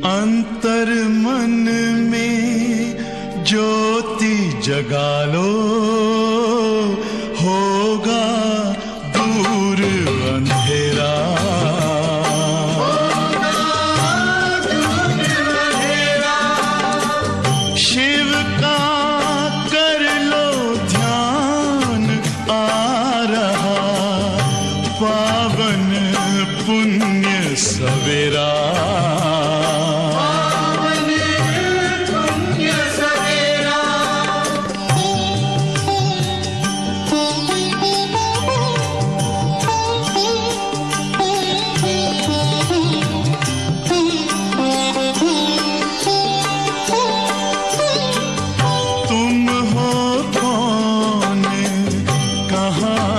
अंतर मन में ज्योति जगा लो, होगा दूर अंधेरा। शिव का कर लो ध्यान, आ रहा पावन पुण्य सवेरा।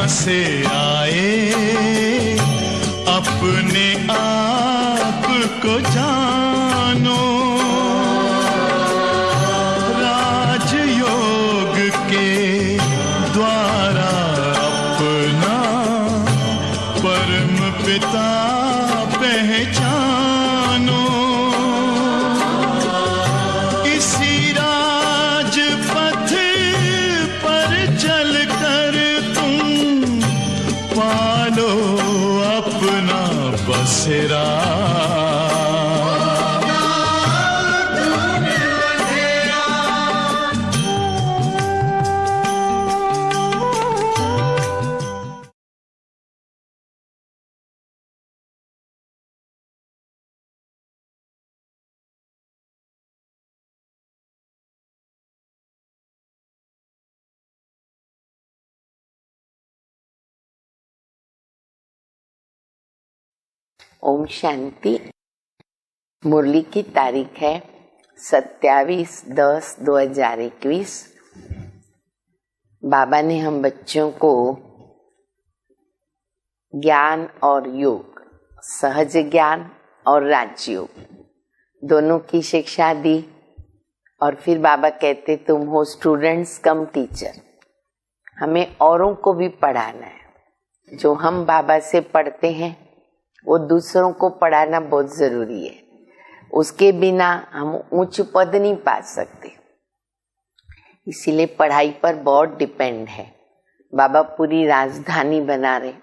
से आए अपने आप को जानो, राजयोग के द्वारा अपना परम पिता पहचानो। इसी राजपथ पर चलकर पालो अपना बसेरा। ओम शांति। मुरली की तारीख है 27/10/2021। बाबा ने हम बच्चों को ज्ञान और योग, सहज ज्ञान और राजयोग दोनों की शिक्षा दी। और फिर बाबा कहते तुम हो स्टूडेंट्स कम टीचर, हमें औरों को भी पढ़ाना है। जो हम बाबा से पढ़ते हैं वो दूसरों को पढ़ाना बहुत जरूरी है। उसके बिना हम उच्च पद नहीं पा सकते, इसीलिए पढ़ाई पर बहुत डिपेंड है। बाबा पूरी राजधानी बना रहे।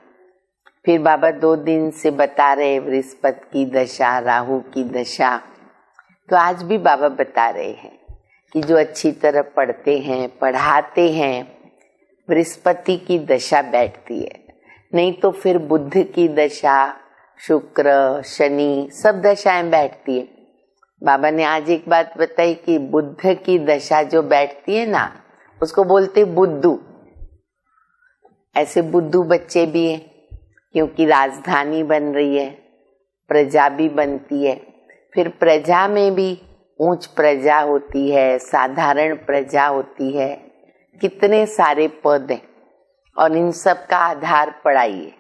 फिर बाबा 2 दिन से बता रहे बृहस्पति की दशा, राहु की दशा। तो आज भी बाबा बता रहे हैं कि जो अच्छी तरह पढ़ते हैं, पढ़ाते हैं, बृहस्पति की दशा बैठती है। नहीं तो फिर बुध की दशा, शुक्र, शनि, सब दशाएं बैठती है। बाबा ने आज एक बात बताई कि बुध की दशा जो बैठती है ना, उसको बोलते बुद्धू। ऐसे बुद्धू बच्चे भी हैं, क्योंकि राजधानी बन रही है, प्रजा भी बनती है। फिर प्रजा में भी ऊंच प्रजा होती है, साधारण प्रजा होती है, कितने सारे पद हैं। और इन सब का आधार पढ़ाई है।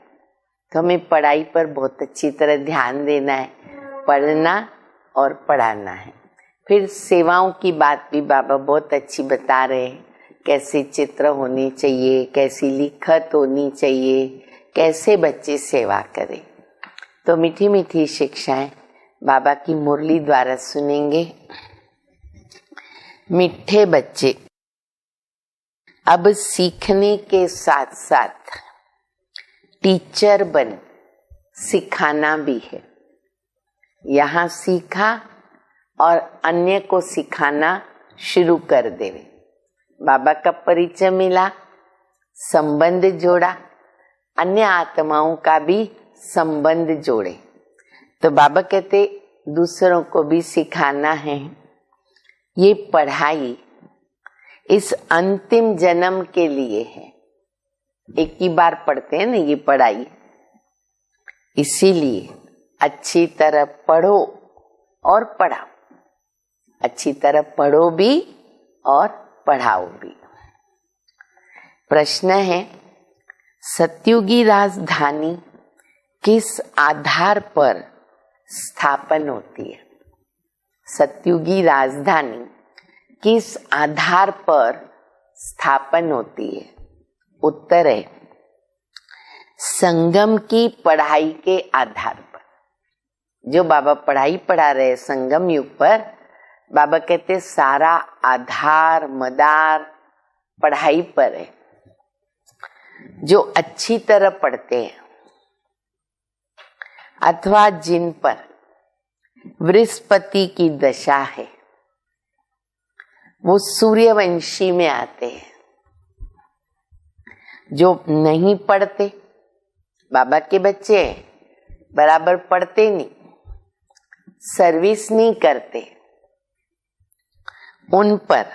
तो हमें पढ़ाई पर बहुत अच्छी तरह ध्यान देना है, पढ़ना और पढ़ाना है। फिर सेवाओं की बात भी बाबा बहुत अच्छी बता रहे हैं, कैसे चित्र होने चाहिए, कैसी लिखत होनी चाहिए, कैसे बच्चे सेवा करें। तो मीठी मीठी शिक्षाएं बाबा की मुरली द्वारा सुनेंगे। मीठे बच्चे, अब सीखने के साथ साथ टीचर बन सिखाना भी है। यहाँ सीखा और अन्य को सिखाना शुरू कर देवे। बाबा का परिचय मिला, संबंध जोड़ा, अन्य आत्माओं का भी संबंध जोड़े। तो बाबा कहते दूसरों को भी सिखाना है। ये पढ़ाई इस अंतिम जन्म के लिए है। एक ही बार पढ़ते हैं ना ये पढ़ाई, इसीलिए अच्छी तरह पढ़ो और पढ़ाओ। अच्छी तरह पढ़ो भी और पढ़ाओ भी। प्रश्न है, सतयुगी राजधानी किस आधार पर स्थापन होती है? सतयुगी राजधानी किस आधार पर स्थापन होती है? उत्तर है संगम की पढ़ाई के आधार पर। जो बाबा पढ़ाई पढ़ा रहे संगम युग पर, बाबा कहते सारा आधार मदार पढ़ाई पर है। जो अच्छी तरह पढ़ते हैं अथवा जिन पर बृहस्पति की दशा है, वो सूर्यवंशी में आते हैं। जो नहीं पढ़ते, बाबा के बच्चे बराबर पढ़ते नहीं, सर्विस नहीं करते, उन पर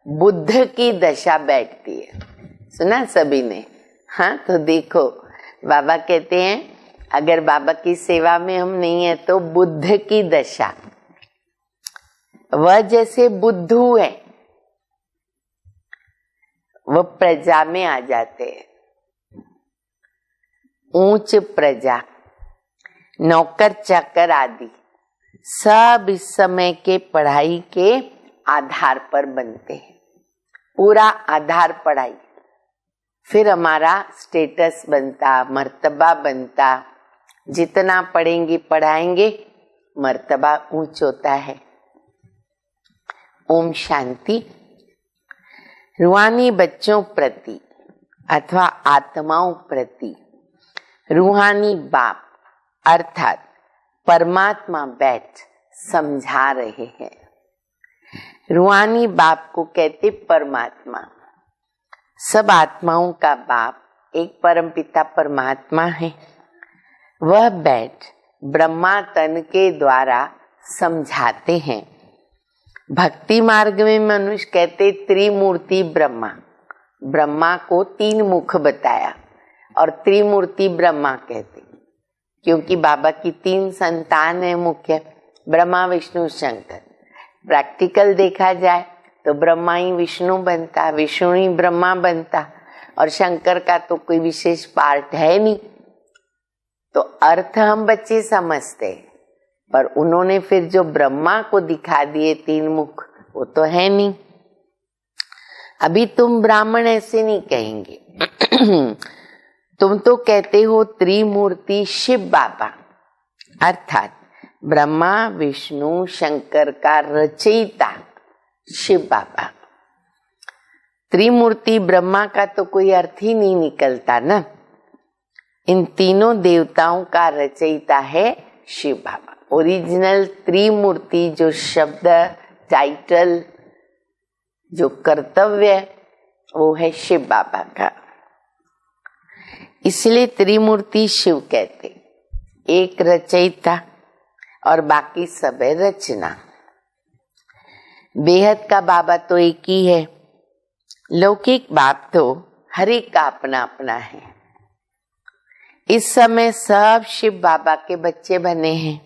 बुध की दशा बैठती है। सुना सभी ने? हाँ, तो देखो बाबा कहते हैं अगर बाबा की सेवा में हम नहीं है तो बुध की दशा, वह जैसे बुद्धू है, वह प्रजा में आ जाते हैं। ऊंच प्रजा, नौकर चाकर आदि सब इस समय के पढ़ाई के आधार पर बनते हैं। पूरा आधार पढ़ाई, फिर हमारा स्टेटस बनता, मर्तबा बनता। जितना पढ़ेंगे पढ़ाएंगे मर्तबा ऊंच होता है। ओम शांति। रूहानी बच्चों प्रति अथवा आत्माओं प्रति रूहानी बाप अर्थात परमात्मा बैठ समझा रहे हैं। रूहानी बाप को कहते परमात्मा। सब आत्माओं का बाप एक परमपिता परमात्मा है। वह बैठ ब्रह्मा तन के द्वारा समझाते हैं। भक्ति मार्ग में मनुष्य कहते त्रिमूर्ति ब्रह्मा। ब्रह्मा को 3 मुख बताया और त्रिमूर्ति ब्रह्मा कहते, क्योंकि बाबा की 3 संतान है मुख्य, ब्रह्मा विष्णु शंकर। प्रैक्टिकल देखा जाए तो ब्रह्मा ही विष्णु बनता, विष्णु ही ब्रह्मा बनता, और शंकर का तो कोई विशेष पार्ट है नहीं। तो अर्थ हम बच्चे समझते, पर उन्होंने फिर जो ब्रह्मा को दिखा दिए 3 मुख, वो तो है नहीं। अभी तुम ब्राह्मण ऐसे नहीं कहेंगे तुम तो कहते हो त्रिमूर्ति शिव बाबा, अर्थात ब्रह्मा विष्णु शंकर का रचयिता शिव बाबा। त्रिमूर्ति ब्रह्मा का तो कोई अर्थ ही नहीं निकलता ना। इन तीनों देवताओं का रचयिता है शिव बाबा। ओरिजिनल त्रिमूर्ति जो शब्द, टाइटल, जो कर्तव्य, वो है शिव बाबा का। इसलिए त्रिमूर्ति शिव कहते, एक रचयिता और बाकी सब है रचना। बेहद का बाबा तो एक ही है, लौकिक बाप तो हर एक का अपना अपना है। इस समय सब शिव बाबा के बच्चे बने हैं।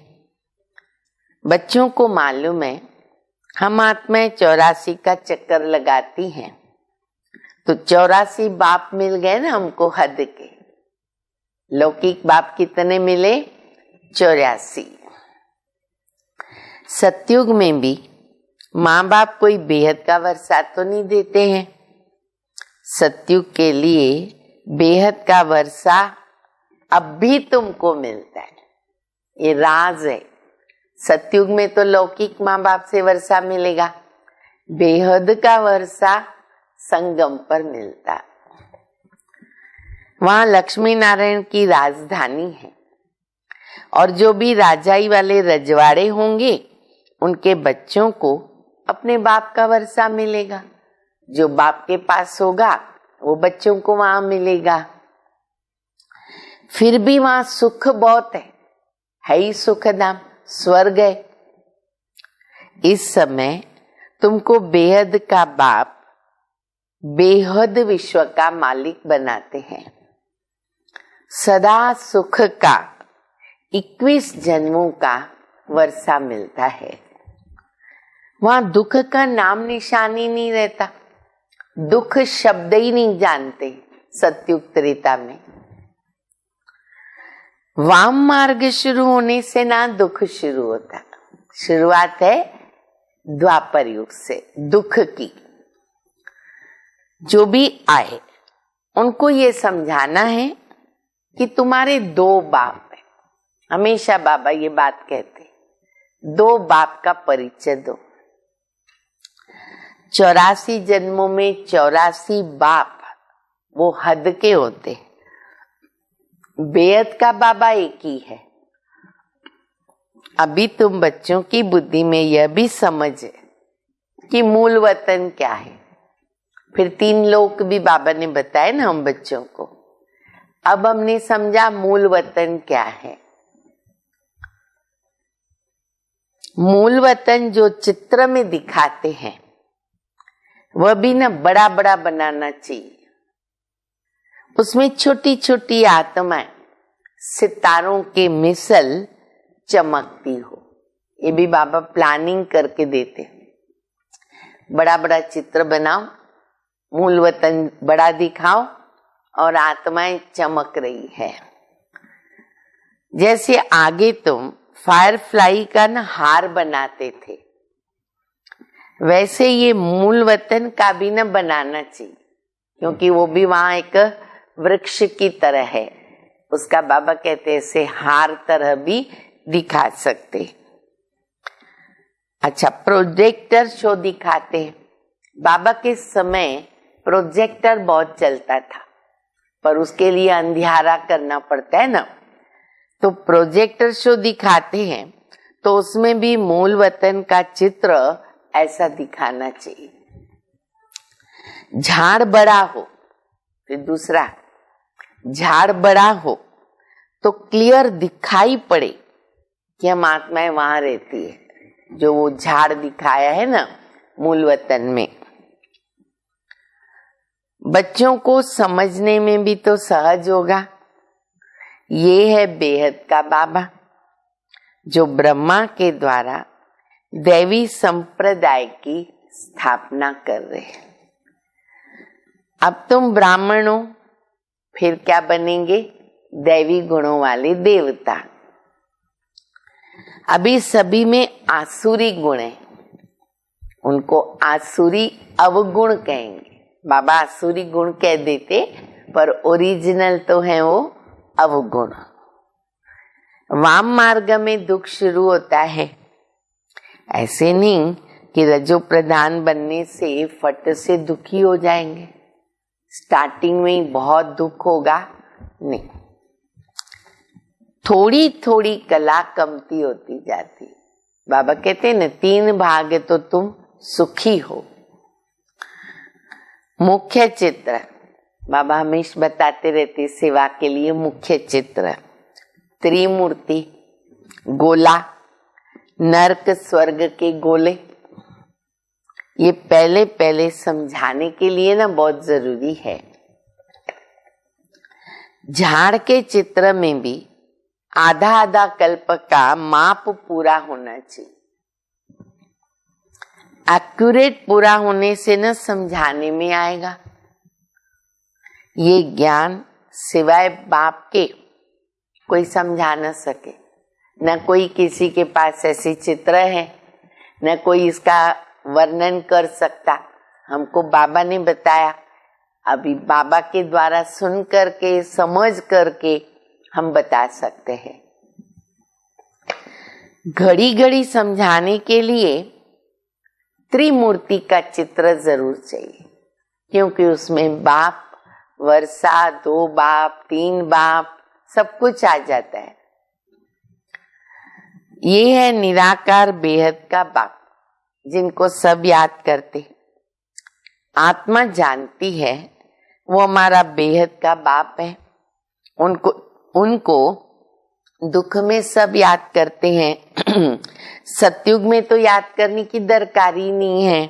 बच्चों को मालूम है हम आत्माएं 84 का चक्कर लगाती हैं, तो 84 बाप मिल गए ना हमको हद के। लौकिक बाप कितने मिले? 84। सतयुग में भी माँ बाप कोई बेहद का वर्षा तो नहीं देते हैं। सतयुग के लिए बेहद का वर्षा अब भी तुमको मिलता है, ये राज है। सतयुग में तो लौकिक माँ बाप से वर्षा मिलेगा, बेहद का वर्षा संगम पर मिलता। वहां लक्ष्मी नारायण की राजधानी है, और जो भी राजाई वाले रजवाड़े होंगे उनके बच्चों को अपने बाप का वर्षा मिलेगा। जो बाप के पास होगा वो बच्चों को वहां मिलेगा। फिर भी वहां सुख बहुत है ही सुखधाम, स्वर्ग है। इस समय तुमको बेहद का बाप बेहद विश्व का मालिक बनाते हैं। सदा सुख का 21 जन्मों का वर्षा मिलता है। वहां दुख का नाम निशान ही नहीं रहता, दुख शब्द ही नहीं जानते सतयुग त्रेता में। वाम मार्ग शुरू होने से ना दुख शुरू होता, शुरुआत है द्वापर युग से दुख की। जो भी आए उनको ये समझाना है कि तुम्हारे 2 बाप है, हमेशा बाबा ये बात कहते, 2 बाप का परिचय दो। 84 जन्मों में 84 बाप वो हद के होते, बेहद का बाबा एक ही है। अभी तुम बच्चों की बुद्धि में यह भी समझ है कि मूल वतन क्या है। फिर 3 लोक भी बाबा ने बताए ना हम बच्चों को। अब हमने समझा मूल वतन क्या है। मूल वतन जो चित्र में दिखाते हैं वह भी ना बड़ा बड़ा बनाना चाहिए। उसमें छोटी छोटी आत्माएं सितारों के मिसल चमकती हो, ये भी बाबा प्लानिंग करके देते। बड़ा बड़ा चित्र बनाओ, मूल वतन बड़ा दिखाओ और आत्माएं चमक रही है। जैसे आगे तुम फायरफ्लाई का ना हार बनाते थे, वैसे ये मूल वतन का भी ना बनाना चाहिए, क्योंकि वो भी वहां एक वृक्ष की तरह है। उसका बाबा कहते हैं ऐसे हार तरह भी दिखा सकते। अच्छा, प्रोजेक्टर शो दिखाते हैं। बाबा के समय प्रोजेक्टर बहुत चलता था, पर उसके लिए अंधियारा करना पड़ता है ना, तो प्रोजेक्टर शो दिखाते हैं तो उसमें भी मूल वतन का चित्र ऐसा दिखाना चाहिए। झाड़ बड़ा हो, फिर दूसरा झाड़ बड़ा हो तो क्लियर दिखाई पड़े कि हम आत्माएं वहां रहती है, जो वो झाड़ दिखाया है ना मूल वतन में। बच्चों को समझने में भी तो सहज होगा। ये है बेहद का बाबा, जो ब्रह्मा के द्वारा दैवी संप्रदाय की स्थापना कर रहे हैं। अब तुम ब्राह्मण हो, फिर क्या बनेंगे? दैवी गुणों वाले देवता। अभी सभी में आसुरी गुण है, उनको आसुरी अवगुण कहेंगे। बाबा आसुरी गुण कह देते, पर ओरिजिनल तो है वो अवगुण। वाम मार्ग में दुख शुरू होता है। ऐसे नहीं कि रजो प्रधान बनने से फट से दुखी हो जाएंगे, स्टार्टिंग में ही बहुत दुख होगा, नहीं। थोड़ी थोड़ी कला कमती होती जाती। बाबा कहते हैं ना 3 भाग है तो तुम सुखी हो। मुख्य चित्र बाबा हमेशा बताते रहते, सेवा के लिए मुख्य चित्र त्रिमूर्ति, गोला, नरक स्वर्ग के गोले। ये पहले पहले समझाने के लिए ना बहुत जरूरी है। झाड़ के चित्र में भी आधा आधा कल्प का माप पूरा होना चाहिए। एक्यूरेट पूरा होने से न समझाने में आएगा। ये ज्ञान सिवाय बाप के कोई समझा न सके। न कोई किसी के पास ऐसी चित्र है, न कोई इसका वर्णन कर सकता। हमको बाबा ने बताया, अभी बाबा के द्वारा सुन करके समझ करके हम बता सकते हैं। घड़ी घड़ी समझाने के लिए त्रिमूर्ति का चित्र जरूर चाहिए, क्योंकि उसमें बाप, वर्षा, 2 बाप, 3 बाप, सब कुछ आ जाता है। ये है निराकार बेहद का बाप, जिनको सब याद करते। आत्मा जानती है वो हमारा बेहद का बाप है। उनको दुख में सब याद करते हैं। सतयुग में तो याद करने की दरकार ही नहीं है,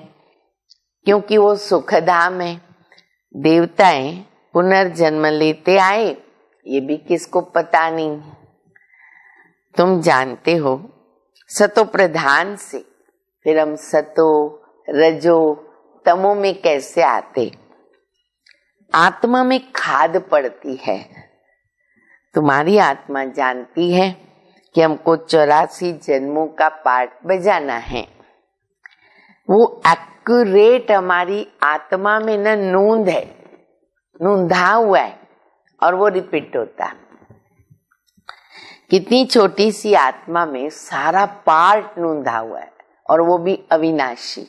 क्योंकि वो सुखधाम है। देवताएं पुनर्जन्म लेते आए, ये भी किसको पता नहीं। तुम जानते हो सतो प्रधान से फिर हम सतो, रजो, तमो में कैसे आते। आत्मा में खाद पड़ती है। तुम्हारी आत्मा जानती है कि हमको 84 जन्मों का पाठ बजाना है। वो एक्यूरेट हमारी आत्मा में न नूंद है, नूंधा हुआ है, और वो रिपीट होता। कितनी छोटी सी आत्मा में सारा पार्ट नूंधा हुआ है और वो भी अविनाशी।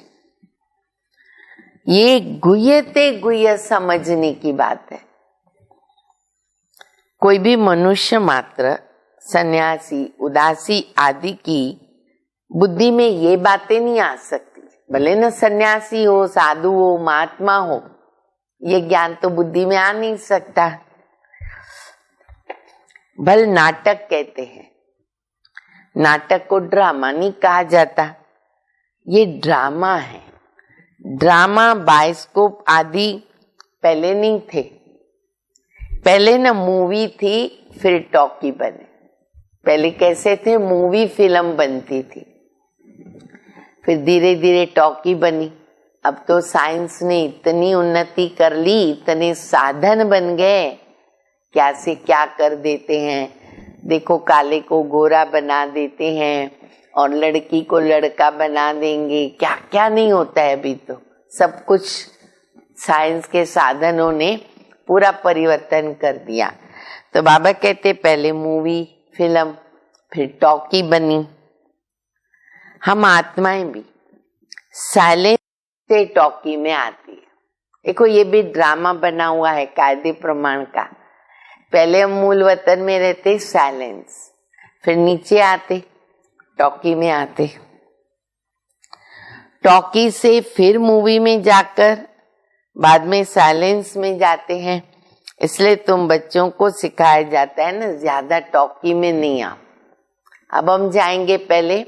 ये गुह्यते गुह्य समझने की बात है। कोई भी मनुष्य मात्र, सन्यासी, उदासी आदि की बुद्धि में ये बातें नहीं आ सकती। भले न सन्यासी हो, साधु हो, महात्मा हो, ये ज्ञान तो बुद्धि में आ नहीं सकता। भल नाटक कहते हैं, नाटक को ड्रामा नहीं कहा जाता, ये ड्रामा है। ड्रामा, बायोस्कोप आदि पहले नहीं थे। पहले न मूवी थी, फिर टॉकी बने। पहले कैसे थे? मूवी फिल्म बनती थी, फिर धीरे धीरे टॉकी बनी। अब तो साइंस ने इतनी उन्नति कर ली, इतने साधन बन गए, क्या से क्या कर देते हैं। देखो, काले को गोरा बना देते हैं और लड़की को लड़का बना देंगे, क्या क्या नहीं होता है। अभी तो सब कुछ साइंस के साधनों ने पूरा परिवर्तन कर दिया। तो बाबा कहते पहले मूवी फिल्म, फिर टॉकी बनी। हम आत्माएं भी साइलेंस से टॉकी में आती है। देखो, ये भी ड्रामा बना हुआ है कायदे प्रमाण का। पहले हम मूल वतन में रहते साइलेंस, फिर नीचे आते टॉकी में आते, टॉकी से फिर मूवी में जाकर बाद में साइलेंस में जाते हैं। इसलिए तुम बच्चों को सिखाया जाता है ना, ज्यादा टॉकी में नहीं आओ। अब हम जाएंगे पहले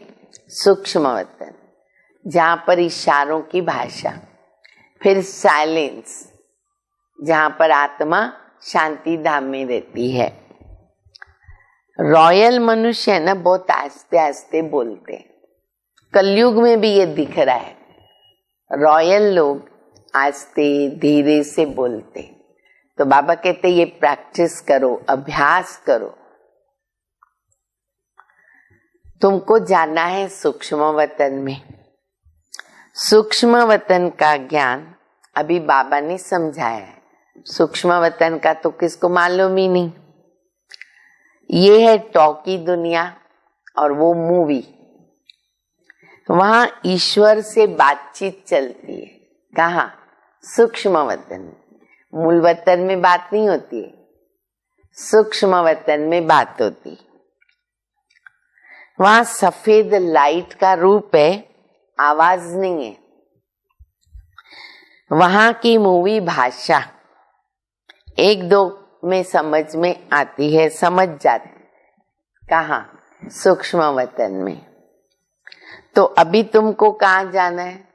सूक्ष्म वतन, जहां पर इशारों की भाषा, फिर साइलेंस, जहां पर आत्मा शांति धाम में रहती है। रॉयल मनुष्य है ना, बहुत आस्ते आस्ते बोलते हैं। कलयुग में भी ये दिख रहा है, रॉयल लोग आस्ते धीरे से बोलते। तो बाबा कहते ये प्रैक्टिस करो, अभ्यास करो। तुमको जाना है सूक्ष्म वतन में। सूक्ष्म वतन का ज्ञान अभी बाबा ने समझाया है। सूक्ष्म वतन का तो किसको मालूम ही नहीं। ये है टॉकी दुनिया और वो मूवी। वहां ईश्वर से बातचीत चलती है। कहाँ? सूक्ष्म वतन। मूल वतन में बात नहीं होती है, सूक्ष्म वतन में बात होती। वहां सफेद लाइट का रूप है, आवाज नहीं है। वहां की मूवी भाषा एक दो में समझ में आती है, समझ जाती। कहाँ? सूक्ष्म वतन में। तो अभी तुमको कहाँ जाना है?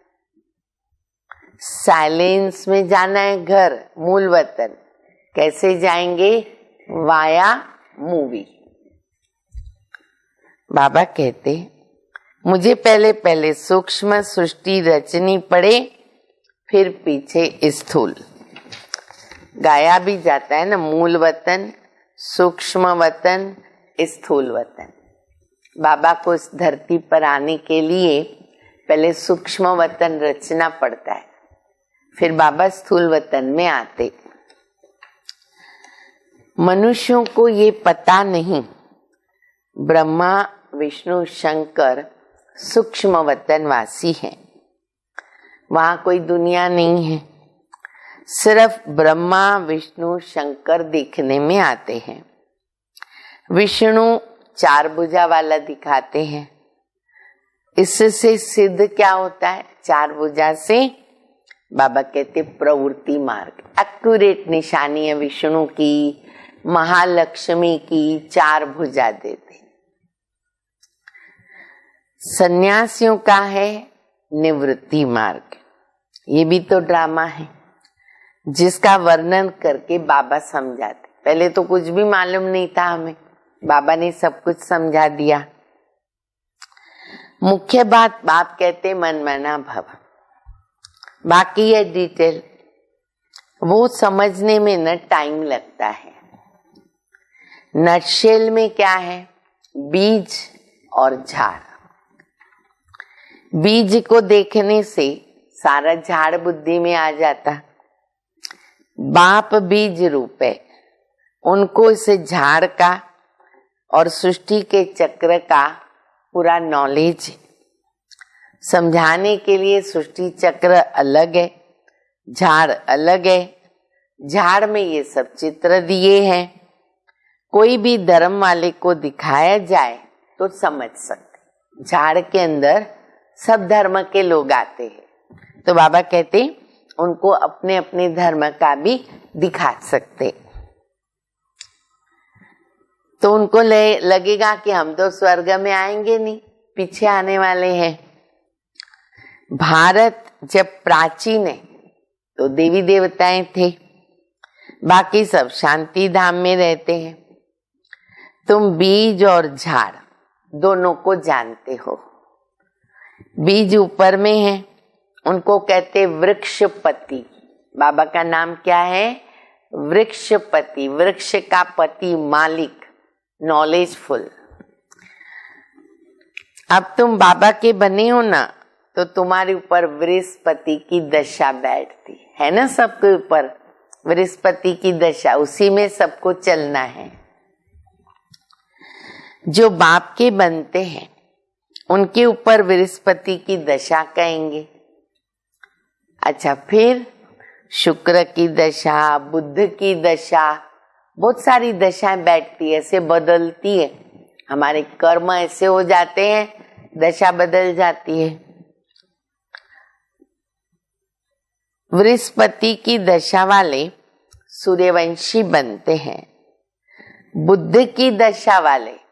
साइलेंस में जाना है, घर, मूल वतन। कैसे जाएंगे? Via movie. बाबा कहते मुझे पहले पहले सूक्ष्म सृष्टि रचनी पड़े, फिर पीछे स्थूल। गाया भी जाता है ना, मूल वतन, सूक्ष्म वतन, स्थूल वतन। बाबा को इस धरती पर आने के लिए पहले सूक्ष्म वतन रचना पड़ता है, फिर बाबा स्थूल वतन में आते। मनुष्यों को ये पता नहीं, ब्रह्मा विष्णु शंकर सूक्ष्म वतन वासी हैं। वहां कोई दुनिया नहीं है, सिर्फ ब्रह्मा विष्णु शंकर देखने में आते हैं। विष्णु 4 भुजा वाला दिखाते हैं। इससे सिद्ध क्या होता है? 4 भुजा से बाबा कहते प्रवृत्ति मार्ग, एक्यूरेट निशानी है विष्णु की, महालक्ष्मी की 4 भुजा देते। सन्यासियों का है निवृत्ति मार्ग। ये भी तो ड्रामा है जिसका वर्णन करके बाबा समझाते। पहले तो कुछ भी मालूम नहीं था हमें, बाबा ने सब कुछ समझा दिया। मुख्य बात बाप कहते मनमना भव, बाकी है डिटेल, वो समझने में न टाइम लगता है। नटशेल में क्या है? बीज और झाड़। बीज को देखने से सारा झाड़ बुद्धि में आ जाता। बाप बीज रूप है, उनको इस झाड़ का और सृष्टि के चक्र का पूरा नॉलेज है। समझाने के लिए सृष्टि चक्र अलग है, झाड़ अलग है। झाड़ में ये सब चित्र दिए हैं। कोई भी धर्म वाले को दिखाया जाए तो समझ सकते। झाड़ के अंदर सब धर्म के लोग आते हैं, तो बाबा कहते उनको अपने अपने धर्म का भी दिखा सकते। तो उनको लगेगा कि हम तो स्वर्ग में आएंगे नहीं, पीछे आने वाले हैं। भारत जब प्राचीन है तो देवी देवताएं थे, बाकी सब शांति धाम में रहते हैं। तुम बीज और झाड़ दोनों को जानते हो। बीज ऊपर में है, उनको कहते वृक्षपति। बाबा का नाम क्या है? वृक्षपति। वृक्ष का पति, मालिक, नॉलेजफुल। अब तुम बाबा के बने हो ना, तो तुम्हारे ऊपर बृहस्पति की दशा बैठती है ना। सबके ऊपर बृहस्पति की दशा, उसी में सबको चलना है। जो बाप के बनते हैं उनके ऊपर बृहस्पति की दशा कहेंगे। अच्छा, फिर शुक्र की दशा, बुध की दशा, बहुत सारी दशाएं बैठती है, ऐसे बदलती है। हमारे कर्म ऐसे हो जाते हैं, दशा बदल जाती है। बृहस्पति की दशा वाले सूर्यवंशी बनते हैं। बुध की दशा वाले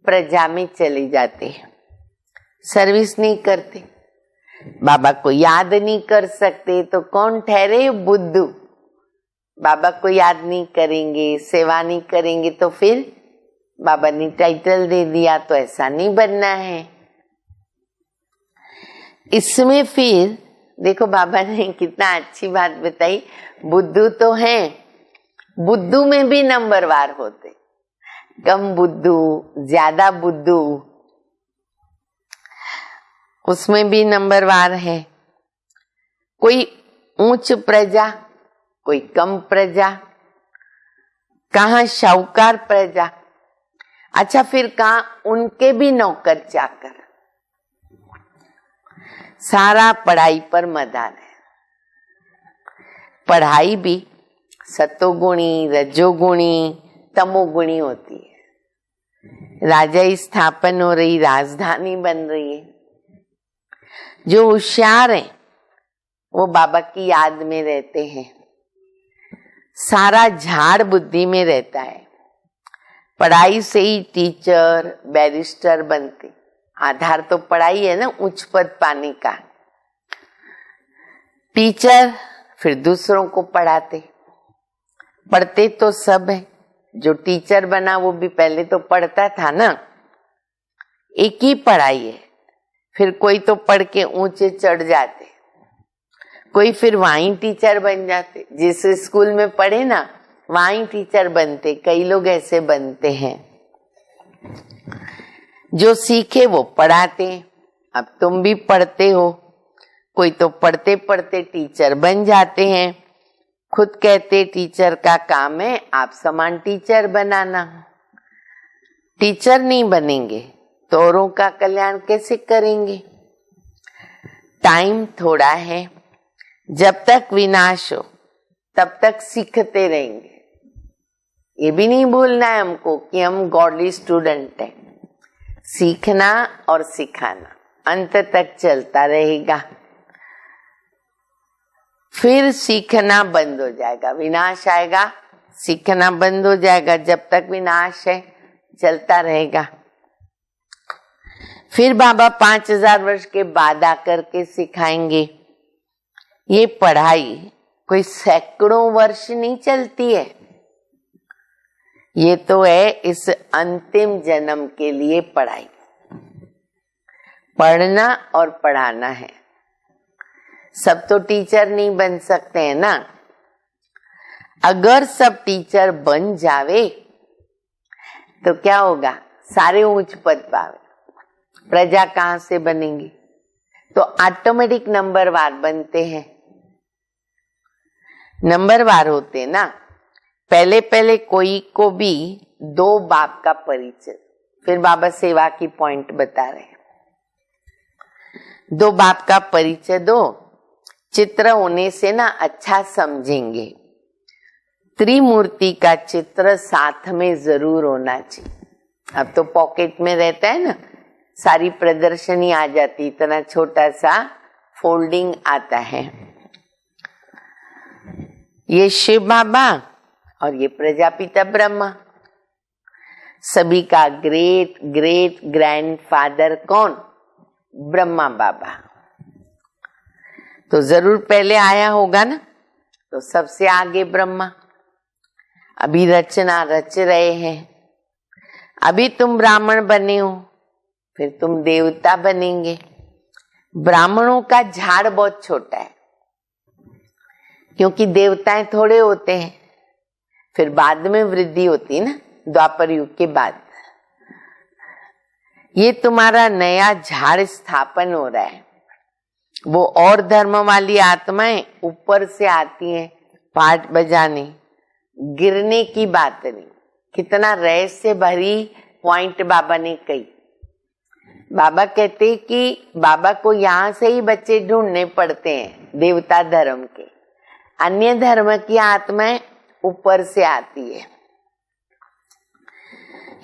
प्रजा में चले जाते हैं, सर्विस नहीं करते, बाबा को याद नहीं कर सकते, तो कौन ठहरे? बुद्धू। बाबा को याद नहीं करेंगे, सेवा नहीं करेंगे, तो फिर बाबा ने टाइटल दे दिया, तो ऐसा नहीं बनना है। इसमें फिर देखो बाबा ने कितना अच्छी बात बताई। बुद्धू तो हैं, बुद्धू में भी नंबरवार होते, कम बुद्धू, ज्यादा बुद्धू, उसमें भी नंबरवार है। कोई ऊंच प्रजा, कोई कम प्रजा, कहाँ शाहूकार प्रजा। अच्छा, फिर कहाँ उनके भी नौकर चाकर। सारा पढ़ाई पर मदान है। पढ़ाई भी सतोगुणी, रजोगुणी, तमोगुणी होती है। राजा स्थापन हो रही, राजधानी बन रही है। जो होशियार है वो बाबा की याद में रहते हैं। सारा झाड़ बुद्धि में रहता है। पढ़ाई से ही टीचर, बैरिस्टर बनते। आधार तो पढ़ाई है ना, उच्च पद पाने का। टीचर फिर दूसरों को पढ़ाते। पढ़ते तो सब है। जो टीचर बना वो भी पहले तो पढ़ता था ना। एक ही पढ़ाई है। फिर कोई तो पढ़ के ऊंचे चढ़ जाते, कोई फिर वहीं टीचर बन जाते। जिस स्कूल में पढ़े ना वहीं टीचर बनते। कई लोग ऐसे बनते हैं। जो सीखे वो पढ़ाते। अब तुम भी पढ़ते हो, कोई तो पढ़ते पढ़ते टीचर बन जाते हैं। खुद कहते टीचर का काम है आप समान टीचर बनाना। टीचर नहीं बनेंगे तो औरों का कल्याण कैसे करेंगे? टाइम थोड़ा है। जब तक विनाश हो तब तक सीखते रहेंगे। ये भी नहीं भूलना है हमको कि हम गॉडली स्टूडेंट हैं। सीखना और सिखाना अंत तक चलता रहेगा। फिर सीखना बंद हो जाएगा, विनाश आएगा, सीखना बंद हो जाएगा। जब तक विनाश है चलता रहेगा। फिर बाबा 5000 वर्ष के बाद आकर के सिखाएंगे। ये पढ़ाई कोई सैकड़ों वर्ष नहीं चलती है। ये तो है इस अंतिम जन्म के लिए पढ़ाई। पढ़ना और पढ़ाना है। सब तो टीचर नहीं बन सकते हैं ना। अगर सब टीचर बन जावे तो क्या होगा? सारे उच्च पद पावे। प्रजा कहां से बनेंगी? तो ऑटोमेटिक नंबरवार बनते हैं। नंबरवार होते ना, पहले पहले कोई को भी दो बाप का परिचय, फिर बाबा सेवा की पॉइंट बता रहे हैं। दो बाप का परिचय दो, चित्र होने से ना अच्छा समझेंगे। त्रिमूर्ति का चित्र साथ में जरूर होना चाहिए। अब तो पॉकेट में रहता है ना, सारी प्रदर्शनी आ जाती, इतना छोटा सा फोल्डिंग आता है। ये शिव बाबा और ये प्रजापिता ब्रह्मा, सभी का ग्रेट ग्रेट ग्रैंडफादर कौन? ब्रह्मा बाबा। तो जरूर पहले आया होगा ना, तो सबसे आगे ब्रह्मा। अभी रचना रच रहे हैं। अभी तुम ब्राह्मण बने हो, फिर तुम देवता बनेंगे। ब्राह्मणों का झाड़ बहुत छोटा है, क्योंकि देवताएं थोड़े होते हैं। फिर बाद में वृद्धि होती है ना, द्वापर युग के बाद। ये तुम्हारा नया झाड़ स्थापन हो रहा है। वो और धर्म वाली आत्माएं ऊपर से आती हैं पाठ बजाने, गिरने की बात नहीं। कितना रहस्य भरी पॉइंट बाबा ने कही। बाबा कहते कि बाबा को यहाँ से ही बच्चे ढूंढने पड़ते हैं देवता धर्म के। अन्य धर्म की आत्माएं ऊपर से आती है।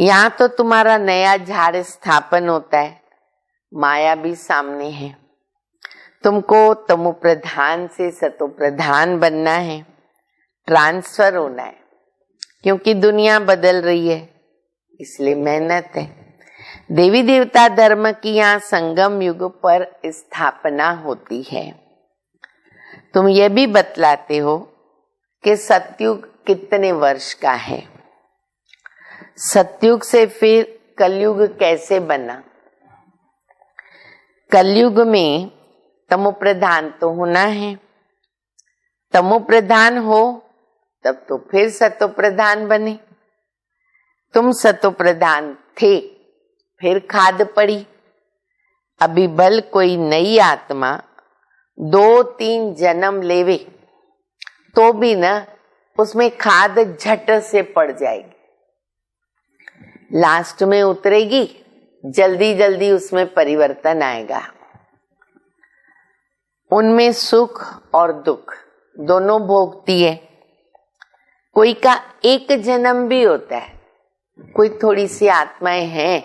यहाँ तो तुम्हारा नया झाड़ स्थापन होता है। माया भी सामने है। तुमको तमो प्रधान से सतो प्रधान बनना है, ट्रांसफर होना है, क्योंकि दुनिया बदल रही है, इसलिए मेहनत है। देवी देवता धर्म की यहाँ संगम युग पर स्थापना होती है। तुम ये भी बतलाते हो कि सतयुग कितने वर्ष का है, सतयुग से फिर कलयुग कैसे बना। कलयुग में तमो प्रधान तो होना है। तमो प्रधान हो तब तो फिर सतो प्रधान बने। तुम सतो प्रधान थे, फिर खाद पड़ी। अभी भल कोई नई आत्मा 2-3 जन्म लेवे तो भी ना उसमें खाद झट से पड़ जाएगी, लास्ट में उतरेगी, जल्दी जल्दी उसमें परिवर्तन आएगा। उनमें सुख और दुख दोनों भोगती है। कोई का एक जन्म भी होता है, कोई थोड़ी सी आत्माएं हैं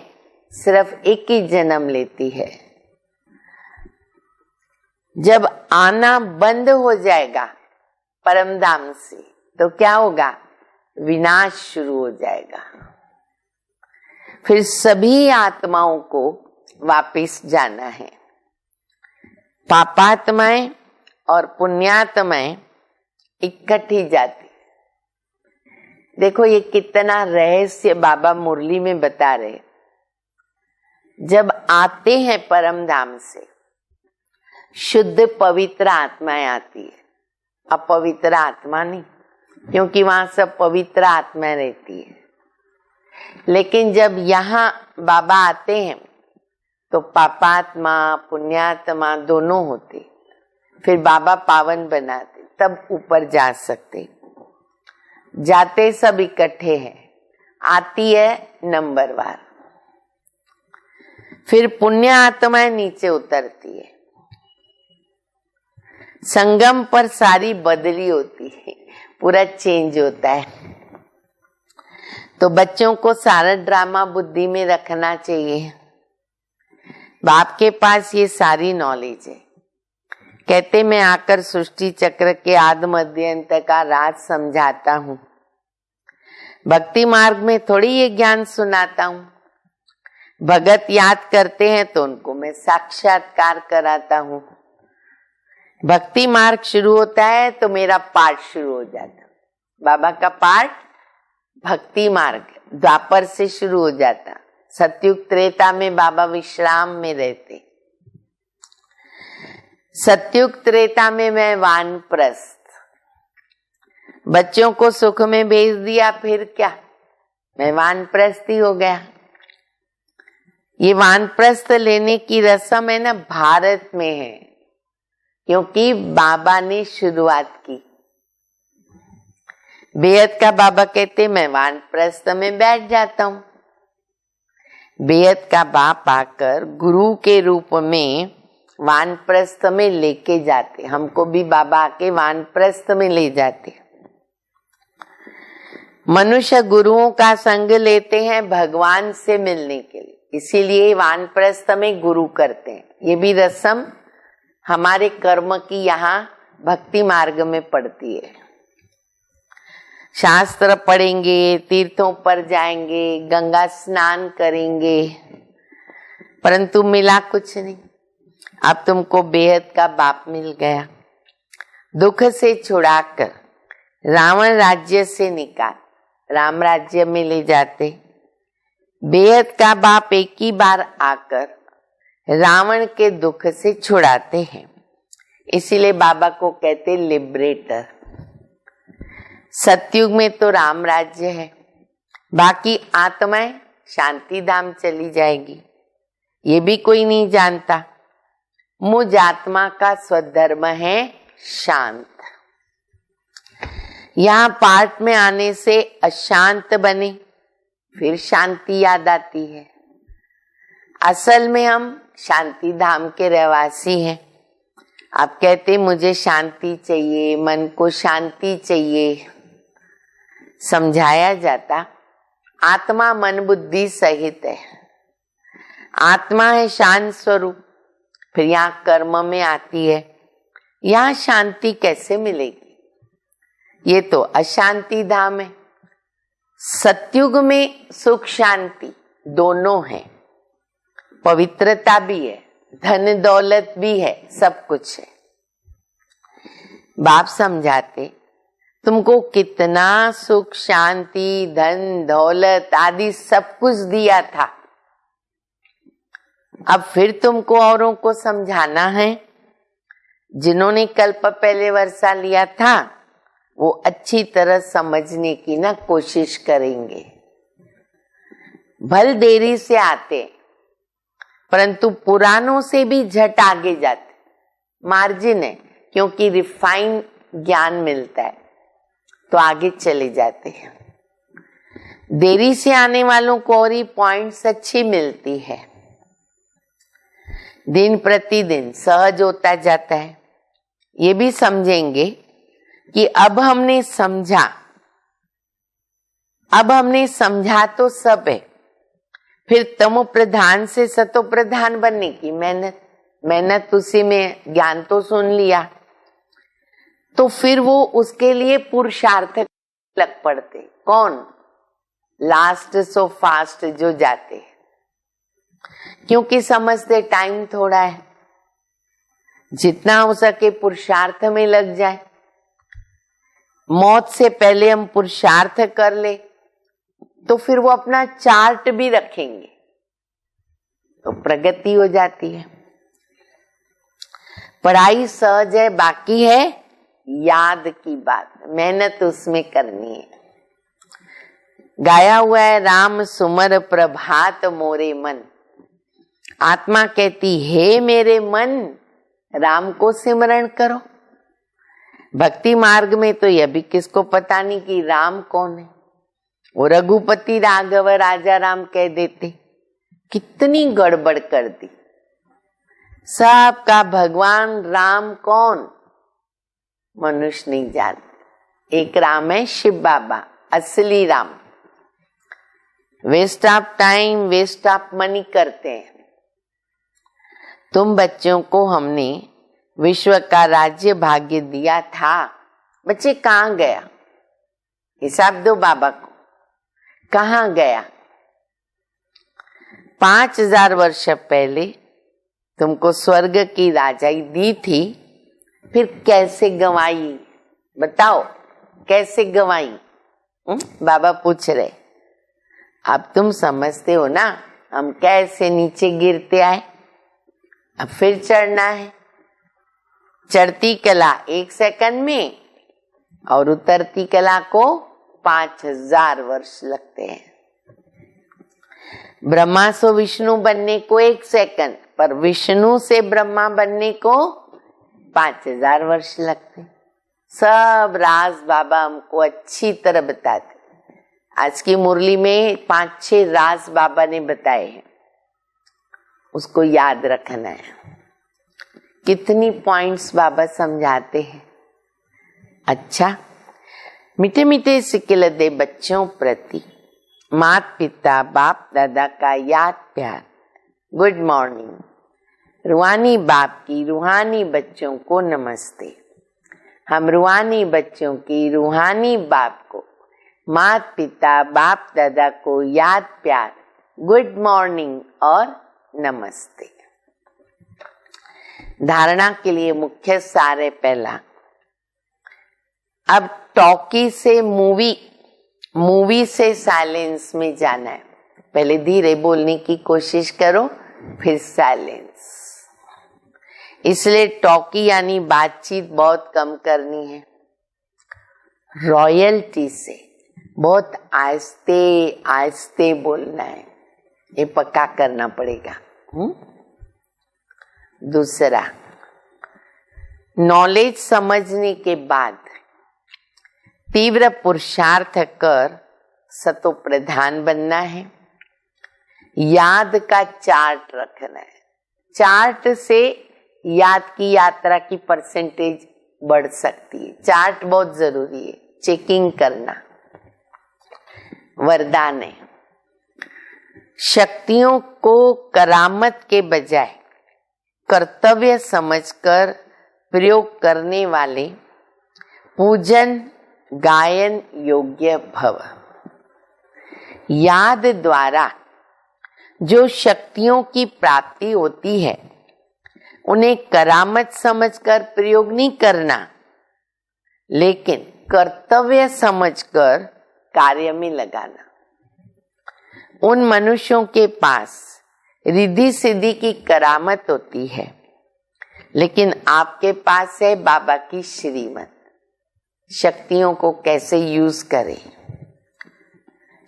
सिर्फ एक ही जन्म लेती है। जब आना बंद हो जाएगा परम धाम से तो क्या होगा? विनाश शुरू हो जाएगा। फिर सभी आत्माओं को वापस जाना है। पापात्माएं और पुण्यात्माएं इकट्ठी जाती। देखो ये कितना रहस्य बाबा मुरली में बता रहे। जब आते हैं परम धाम से शुद्ध पवित्र आत्माएं आती है, अपवित्र आत्मा नहीं, क्योंकि वहां सब पवित्र आत्माएं रहती है। लेकिन जब यहाँ बाबा आते हैं तो पापात्मा पुण्यात्मा दोनों होते, फिर बाबा पावन बनाते, तब ऊपर जा सकते। जाते सब इकट्ठे हैं, आती है नंबरवार। फिर पुण्य आत्माएं नीचे उतरती है। संगम पर सारी बदली होती है, पूरा चेंज होता है। तो बच्चों को सारा ड्रामा बुद्धि में रखना चाहिए। बाप के पास ये सारी नॉलेज है। कहते मैं आकर सृष्टि चक्र के आदि मध्य अंत का राज समझाता हूँ। भक्ति मार्ग में थोड़ी ये ज्ञान सुनाता हूँ। भगत याद करते हैं तो उनको मैं साक्षात्कार कराता हूँ। भक्ति मार्ग शुरू होता है तो मेरा पाठ शुरू हो जाता। बाबा का पाठ भक्ति मार्ग द्वापर से शुरू हो जाता। सतयुग त्रेता में बाबा विश्राम में रहते। सतयुग त्रेता में मैं वानप्रस्थ, बच्चों को सुख में भेज दिया, फिर क्या, मैं वानप्रस्थ ही हो गया। ये वानप्रस्थ लेने की रस्म है ना, भारत में है, क्योंकि बाबा ने शुरुआत की। बेहद का बाबा कहते मैं वानप्रस्थ में बैठ जाता हूं। बेहद का बाप आकर गुरु के रूप में वानप्रस्थ में लेके जाते, हमको भी बाबा आके वानप्रस्थ में ले जाते। मनुष्य गुरुओं का संग लेते हैं भगवान से मिलने के लिए, इसीलिए वानप्रस्थ में गुरु करते हैं। ये भी रस्म हमारे कर्म की यहाँ भक्ति मार्ग में पड़ती है। शास्त्र पढ़ेंगे, तीर्थों पर जाएंगे, गंगा स्नान करेंगे, परंतु मिला कुछ नहीं। अब तुमको बेहद का बाप मिल गया, दुख से छुड़ाकर रावण राज्य से निकाल राम राज्य में ले जाते। बेहद का बाप एक ही बार आकर रावण के दुख से छुड़ाते हैं, इसीलिए बाबा को कहते लिबरेटर। सतयुग में तो राम राज्य है, बाकी आत्माएं शांति धाम चली जाएगी, ये भी कोई नहीं जानता। मुझ आत्मा का स्वधर्म है शांत। यहाँ पाठ में आने से अशांत बने, फिर शांति याद आती है। असल में हम शांति धाम के रहवासी हैं। आप कहते मुझे शांति चाहिए, मन को शांति चाहिए, समझाया जाता आत्मा मन बुद्धि सहित है। आत्मा है शांत स्वरूप, फिर यहाँ कर्म में आती है, यहाँ शांति कैसे मिलेगी? ये तो अशांति धाम है। सतयुग में सुख शांति दोनों है, पवित्रता भी है, धन दौलत भी है, सब कुछ है। बाप समझाते तुमको कितना सुख शांति धन दौलत आदि सब कुछ दिया था, अब फिर तुमको औरों को समझाना है। जिन्होंने कल्प पहले वर्षा लिया था वो अच्छी तरह समझने की ना कोशिश करेंगे। भल देरी से आते परंतु पुरानों से भी झट आगे जाते, मार्जिन है, क्योंकि रिफाइन ज्ञान मिलता है तो आगे चले जाते हैं। देरी से आने वालों को और ही पॉइंट्स अच्छी मिलती है। दिन प्रतिदिन सहज होता जाता है। ये भी समझेंगे कि अब हमने समझा तो सब है, फिर तमो प्रधान से सतो प्रधान बनने की मेहनत उसी में ज्ञान तो सुन लिया, तो फिर वो उसके लिए पुरुषार्थ लग पड़ते। कौन? लास्ट सो फास्ट जो जाते, क्योंकि समझते टाइम थोड़ा है, जितना हो सके पुरुषार्थ में लग जाए। मौत से पहले हम पुरुषार्थ कर ले तो फिर वो अपना चार्ट भी रखेंगे तो प्रगति हो जाती है। पढ़ाई सहज है, बाकी है याद की बात, मेहनत उसमें करनी है। गाया हुआ है राम सुमर प्रभात मोरे मन। आत्मा कहती हे मेरे मन राम को सिमरण करो। भक्ति मार्ग में तो यह भी किसको पता नहीं कि राम कौन है। वो रघुपति राघव राजा राम कह देते, कितनी गड़बड़ कर दी। सबका भगवान राम कौन? मनुष्य नहीं जानते। एक राम है शिव बाबा, असली Ram. Waste of time waste of money करते हैं। तुम बच्चों को हमने विश्व का राज्य भाग्य दिया था, बच्चे कहाँ गया? हिसाब दो बाबा को, कहाँ गया? 5000 वर्ष पहले तुमको स्वर्ग की राजाई दी थी, फिर कैसे गंवाई? बताओ कैसे गंवाई? बाबा पूछ रहे। अब तुम समझते हो ना हम कैसे नीचे गिरते आए, अब फिर चढ़ना है। चढ़ती कला 1 सेकंड में और उतरती कला को 5000 वर्ष लगते हैं। ब्रह्मा से विष्णु बनने को 1 सेकंड, पर विष्णु से ब्रह्मा बनने को 5000 वर्ष लगते हैं। सब राज बाबा हमको अच्छी तरह बताते। आज की मुरली में 5-6 राज बाबा ने बताए हैं, उसको याद रखना है। कितनी पॉइंट्स बाबा समझाते हैं। अच्छा, मीठे मीठे सिकिलदे बच्चों प्रति माता पिता बाप दादा का याद प्यार, गुड मॉर्निंग। रूहानी बाप की रूहानी बच्चों को नमस्ते। हम रूहानी बच्चों की रूहानी बाप को, माता पिता बाप दादा को याद प्यार, गुड मॉर्निंग और नमस्ते। धारणा के लिए मुख्य सार है पहला। अब टॉकी से मूवी से साइलेंस में जाना है। पहले धीरे बोलने की कोशिश करो, फिर साइलेंस। इसलिए टॉकी यानी बातचीत बहुत कम करनी है। रॉयल्टी से बहुत आहिस्ते आहिस्ते बोलना है, ये पक्का करना पड़ेगा। दूसरा, नॉलेज समझने के बाद तीव्र पुरुषार्थ कर सतो प्रधान बनना है। याद का चार्ट रखना है। चार्ट से याद की यात्रा की परसेंटेज बढ़ सकती है। चार्ट बहुत जरूरी है, चेकिंग करना। वरदान है, शक्तियों को करामत के बजाय कर्तव्य समझकर प्रयोग करने वाले पूजन गायन योग्य भव। याद द्वारा जो शक्तियों की प्राप्ति होती है उन्हें करामत समझकर प्रयोग नहीं करना, लेकिन कर्तव्य समझकर कार्य में लगाना। उन मनुष्यों के पास रिद्धि सिद्धि की करामत होती है, लेकिन आपके पास है बाबा की श्रीमत। शक्तियों को कैसे यूज करें।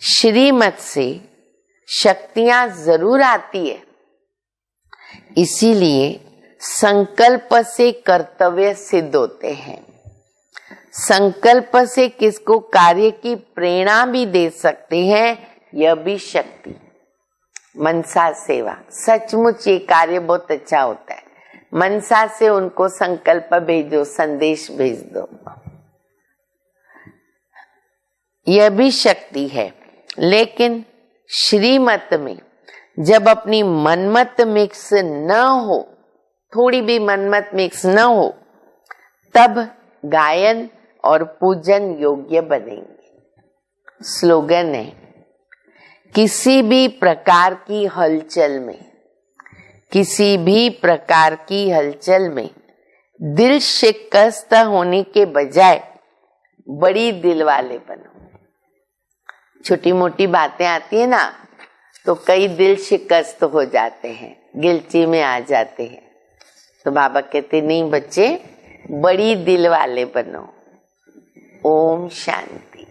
श्रीमत से शक्तियां जरूर आती है, इसीलिए संकल्प से कर्तव्य सिद्ध होते हैं। संकल्प से किसको कार्य की प्रेरणा भी दे सकते हैं, यह भी शक्ति। मनसा सेवा, सचमुच ये कार्य बहुत अच्छा होता है। मनसा से उनको संकल्प भेजो, संदेश भेज दो, यह भी शक्ति है। लेकिन श्रीमत में जब अपनी मनमत मिक्स न हो, थोड़ी भी मनमत मिक्स न हो, तब गायन और पूजन योग्य बनेंगे। स्लोगन है, किसी भी प्रकार की हलचल में, किसी भी प्रकार की हलचल में दिल शिकस्त होने के बजाय बड़ी दिल वाले बनो। छोटी मोटी बातें आती है ना, तो कई दिल शिकस्त हो जाते हैं, गिल्टी में आ जाते हैं। तो बाबा कहते नहीं बच्चे, बड़ी दिल वाले बनो। ओम शांति।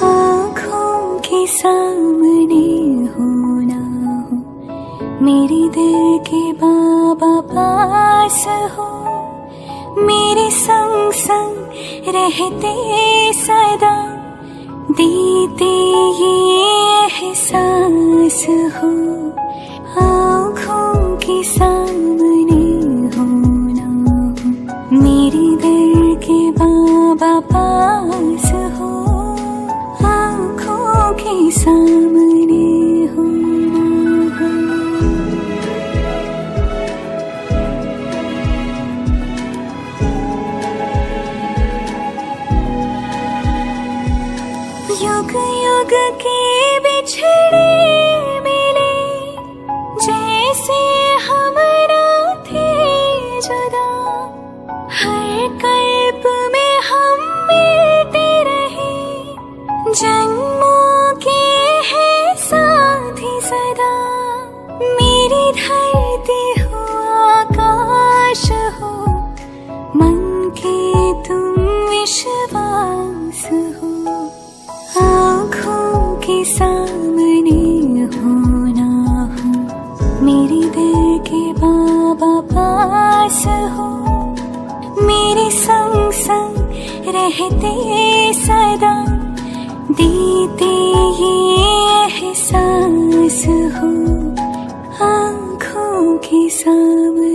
आँखों के सामने हो ना हो, मेरे दिल के बाबा पास हो, मेरे संग संग रहते सदा, देते ये एहसास हो। आँखों के सामने हो ना हो, मेरे दिल के बाबा पास हो, आँखों के सामने हो ना हो। युग युग के बिछड़े मिले, जैसे हमरा थे जुदा, हर कल्प में हम मिलते रहे, जन्मों के है साथी सदा। मेरी धरती हो आकाश हो, मन के तुम विश्वास हो। आँखों के सामने हो ना हो, मेरे दिल के बाबा रहते सदा, देते ये एहसास हो आँखों के सामने।